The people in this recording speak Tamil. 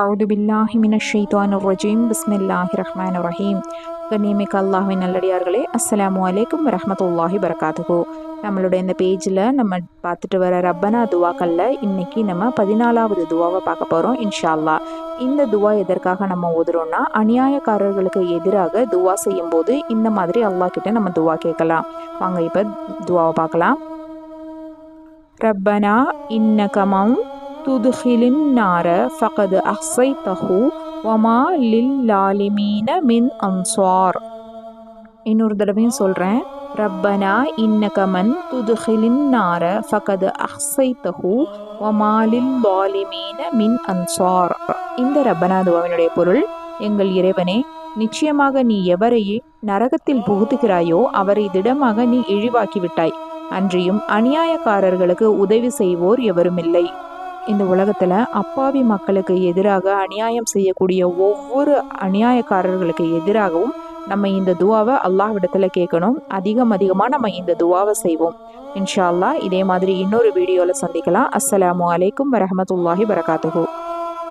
அவுது பில்லாஹி மினஷ் ஷைத்தானிர் ரஜீம் பிஸ்மில்லாஹிர் ரஹ்மானிர் ரஹீம். கண்ணியமிக்க அல்லாஹ்வின் நல்லடியார்களே, அஸ்ஸலாமு அலைக்கும் வரஹ்மத்துல்லாஹி வரகாத்துஹு. நம்மளுடைய இந்த பேஜில் நம்ம பார்த்துட்டு வர ரப்பனா துவாக்கல்ல இன்னைக்கு நம்ம 14வது துவாவை பார்க்க போகிறோம் இன்ஷா அல்லாஹ். இந்த துவா எதற்காக நம்ம ஓதுறோம்னா, அநியாயக்காரர்களுக்கு எதிராக துவா செய்யும் போது இந்த மாதிரி அல்லாஹ் கிட்ட நம்ம துவா கேட்கலாம். வாங்க இப்போ துவாவை பார்க்கலாம். ரப்பனா இன்னகமம் துதுஹிலின் நார ஃபகது அஹ்ஸைதஹு வமா லில்லாலிமீன மின் அன்சார். இன்னொரு தடவையும் சொல்கிறேன். ரப்பனா இன்னகமன் துதுஹிலின் நார ஃபகது அஹ்ஸைதஹு வமா லில்லாலிமீன மின் அன்சார். இந்த ரப்பனா துவாவினுடைய பொருள்: எங்கள் இறைவனே, நிச்சயமாக நீ எவரை நரகத்தில் புகுத்துகிறாயோ அவரை திடமாக நீ இழிவாக்கி விட்டாய். அன்றியும் அநியாயக்காரர்களுக்கு உதவி செய்வோர் எவருமில்லை. இந்த உலகத்தில் அப்பாவி மக்களுக்கு எதிராக அநியாயம் செய்யக்கூடிய ஒவ்வொரு அநியாயக்காரர்களுக்கு எதிராகவும் நம்ம இந்த துவாவை அல்லாஹ்விடத்தில் கேட்கணும். அதிகமாக நம்ம இந்த துவாவை செய்வோம் இன்ஷா அல்லாஹ். இதே மாதிரி இன்னொரு வீடியோவில் சந்திக்கலாம். அஸ்ஸலாமு அலைக்கும் வரஹ்மத்துல்லாஹி வரகாத்துஹு.